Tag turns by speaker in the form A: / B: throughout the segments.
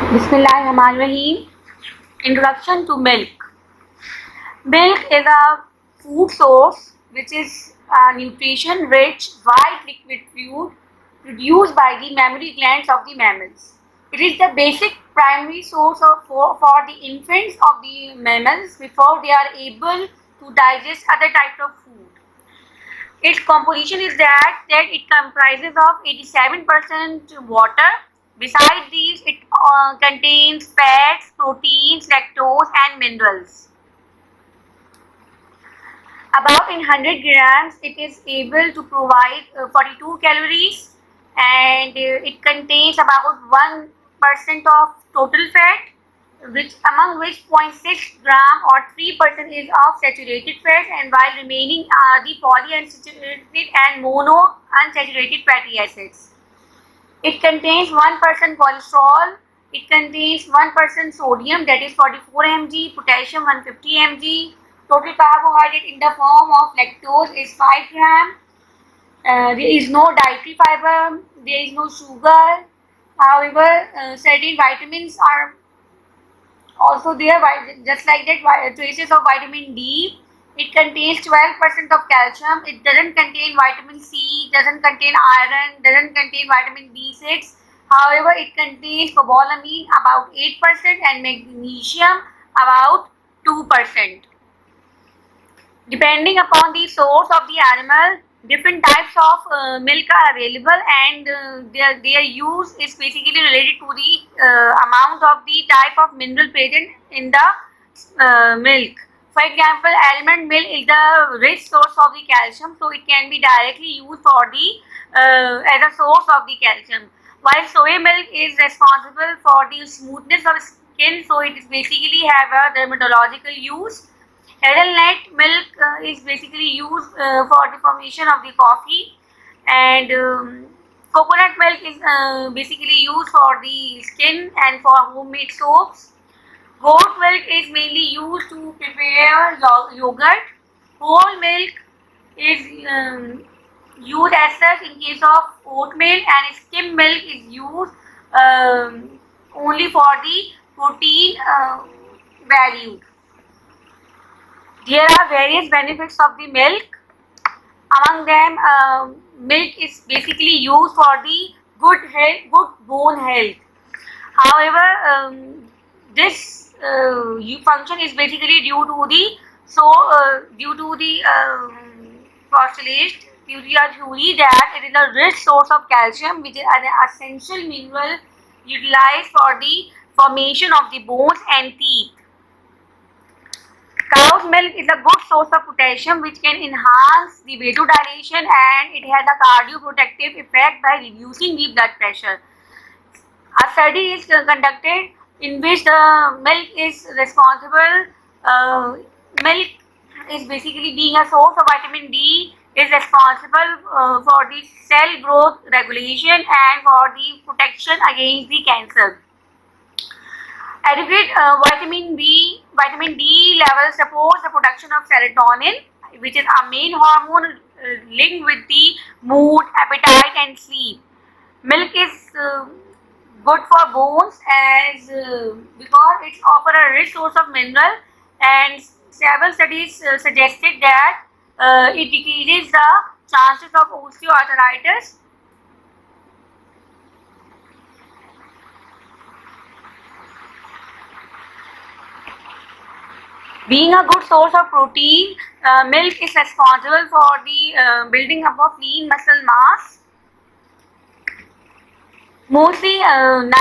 A: Bismillahirrahmanirrahim. Introduction to milk. Milk is a food source which is a nutrition-rich white liquid fluid produced by the mammary glands of the mammals. It is the basic primary source for the infants of the mammals before they are able to digest other types of food. Its composition is that it comprises of 87% water. Besides these, it contains fats, proteins, lactose, and minerals. About in 100 grams, it is able to provide 42 calories, and it contains about 1% of total fat, which 0.6 gram or 3% is of saturated fat, and while remaining are the polyunsaturated and monounsaturated fatty acids. It contains 1% cholesterol. It contains 1% sodium, that is 44 mg, potassium 150 mg. Total carbohydrate in the form of lactose is 5 gram. There is no dietary fiber. There is no sugar. However, certain vitamins are also there, just like that, traces of vitamin D. It contains 12% of calcium. It doesn't contain vitamin C, doesn't contain iron, doesn't contain vitamin B6. However, it contains cobalamin about 8% and magnesium about 2%. Depending upon the source of the animal, different types of milk are available, and their use is basically related to the amount of the type of mineral present in the milk. For example, almond milk is the rich source of the calcium, so it can be directly used for the as a source of the calcium. While soy milk is responsible for the smoothness of skin, so it is basically have a dermatological use. Hazelnut milk is basically used for the formation of the coffee, and coconut milk is basically used for the skin and for homemade soaps. Goat milk is mainly used to prepare yogurt. Whole milk is used as such in case of oat milk, and skim milk is used only for the protein value. There are various benefits of the milk. Among them, milk is basically used for the good health, good bone health. However, this function is basically due to the postulate theory that it is a rich source of calcium, which is an essential mineral utilized for the formation of the bones and teeth. Cow's milk is a good source of potassium, which can enhance the vasodilation, and it has a cardioprotective effect by reducing the blood pressure. A study is conducted in which the milk is responsible. Milk is basically being a source of vitamin D, is responsible for the cell growth regulation and for the protection against the cancer. Adequate vitamin D level supports the production of serotonin, which is a main hormone linked with the mood, appetite, and sleep. Milk is good for bones as because it offers a rich source of mineral, and several studies suggested that it decreases the chances of osteoarthritis. Being a good source of protein, milk is responsible for the building up of lean muscle mass. Mostly 99%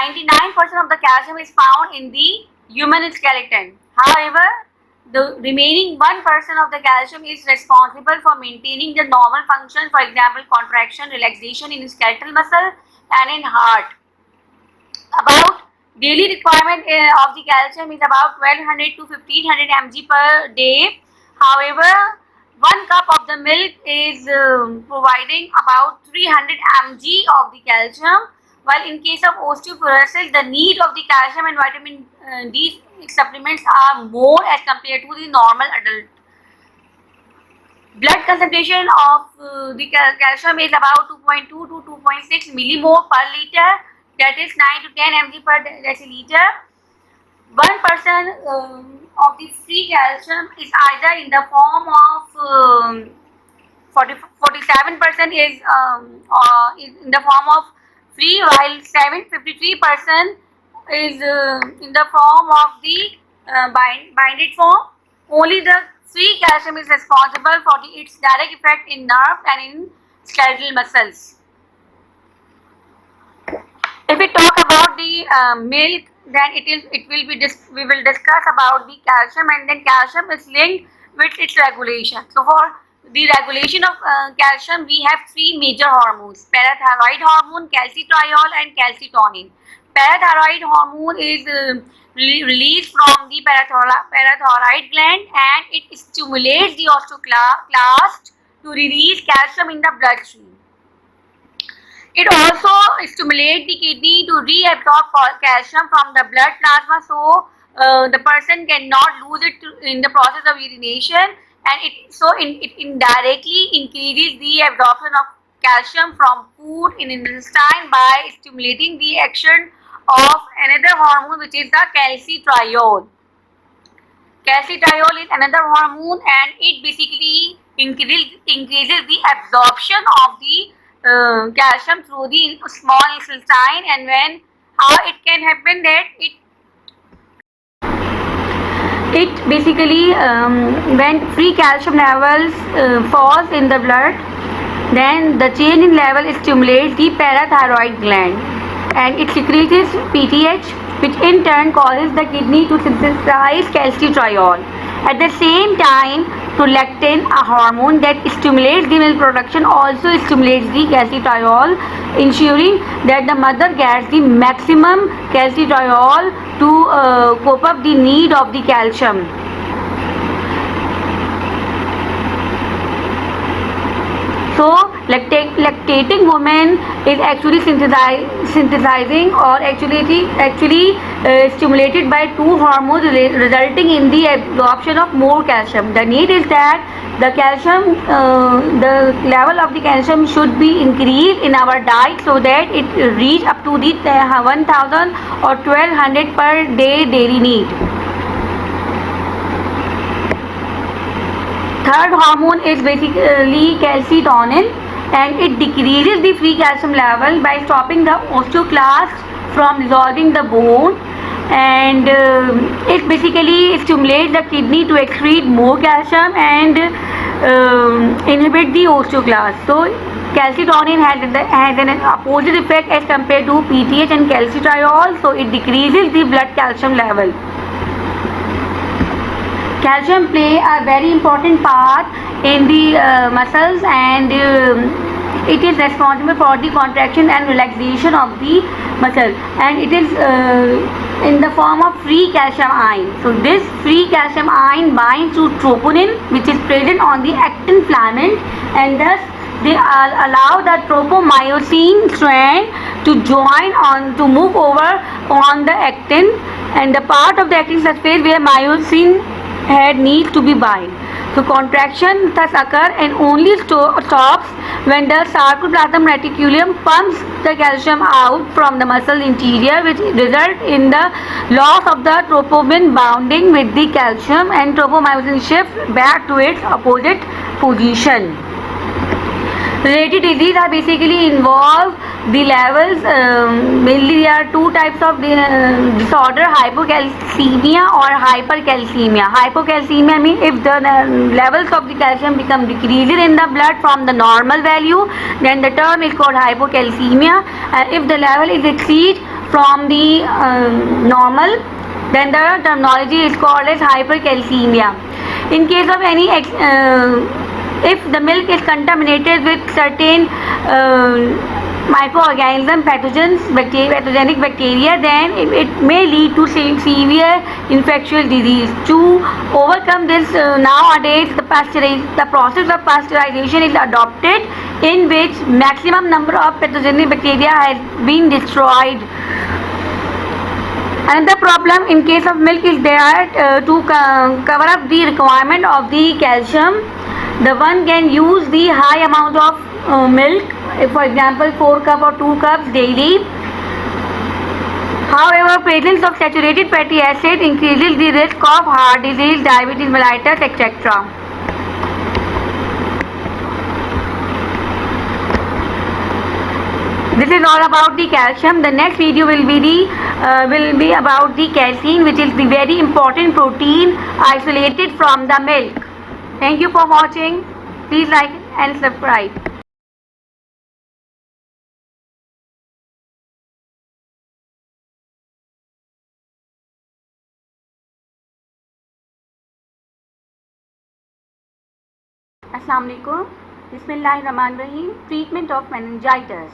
A: of the calcium is found in the human skeleton. However, the remaining 1% of the calcium is responsible for maintaining the normal function, for example, contraction, relaxation in skeletal muscle and in heart. About daily requirement of the calcium is about 1200 to 1500 mg per day. However, 1 cup of the milk is providing about 300 mg of the calcium, while in case of osteoporosis, the need of the calcium and vitamin D supplements are more as compared to the normal adult. Blood concentration of the calcium is about 2.2 to 2.6 millimole per liter. that is 9 to 10 mg per deciliter. 1% of the free calcium is either in the form of 47% is in the form of free, while 53% is in the form of the binded form. Only the free calcium is responsible for its direct effect in nerve and in skeletal muscles. If we talk about the milk, then we will discuss about the calcium, and then calcium is linked with its regulation. So for the regulation of calcium, we have three major hormones: parathyroid hormone, calcitriol, and calcitonin. Parathyroid hormone is released from the parathyroid gland, and it stimulates the osteoclast to release calcium in the bloodstream. It also stimulates the kidney to reabsorb calcium from the blood plasma, so the person cannot lose it in the process of urination, and it indirectly increases the absorption of calcium from food in intestine by stimulating the action of another hormone, which is the calcitriol. Calcitriol is another hormone, and it basically increases the absorption of the calcium through the small intestine. And how it can happen, that it basically when free calcium levels falls in the blood, then the change in level stimulates the parathyroid gland, and it secretes PTH, which in turn causes the kidney to synthesize calcitriol. At the same time, prolactin, a hormone that stimulates the milk production, also stimulates the calcitriol, ensuring that the mother gets the maximum calcitriol to cope up the need of the calcium. So lactating woman is actually synthesizing or actually stimulated by two hormones, resulting in the absorption of more calcium. The need is that the calcium, the level of the calcium should be increased in our diet, so that it reach up to the 1000 or 1200 per day daily need. Third hormone is basically calcitonin, and it decreases the free calcium level by stopping the osteoclast from dissolving the bone, and it basically stimulates the kidney to excrete more calcium and inhibit the osteoclast. So calcitonin has an opposite effect as compared to PTH and calcitriol, so it decreases the blood calcium level. Calcium play a very important part in the muscles, and it is responsible for the contraction and relaxation of the muscle, and it is in the form of free calcium ion. So this free calcium ion binds to troponin, which is present on the actin filament, and thus they allow the tropomyosin strand to move over on the actin, and the part of the actin surface where myosin head needs to be bind. So contraction thus occur and only stops when the sarcoplasmic reticulum pumps the calcium out from the muscle interior, which result in the loss of the troponin bonding with the calcium, and tropomyosin shift back to its opposite position. Related disease are basically involve the levels, mainly there are two types of disorder: hypocalcemia or hypercalcemia. Hypocalcemia means if the levels of the calcium become decreased in the blood from the normal value, then the term is called hypocalcemia, and if the level is exceed from the normal, then the terminology is called as hypercalcemia. In case of any if the milk is contaminated with certain microorganisms, pathogenic bacteria, then it may lead to severe infectious disease. To overcome this, nowadays the process of pasteurization is adopted, in which maximum number of pathogenic bacteria has been destroyed. Another problem in case of milk is that to cover up the requirement of the calcium, the one can use the high amount of milk, for example 4 cups or 2 cups daily, However, presence of saturated fatty acid increases the risk of heart disease, diabetes mellitus, etc. This is all about the calcium. The next video will be about the casein, which is the very important protein isolated from the milk. Thank you for watching. Please like and subscribe. Assalamualaikum. Bismillahirrahmanirrahim. Treatment of meningitis.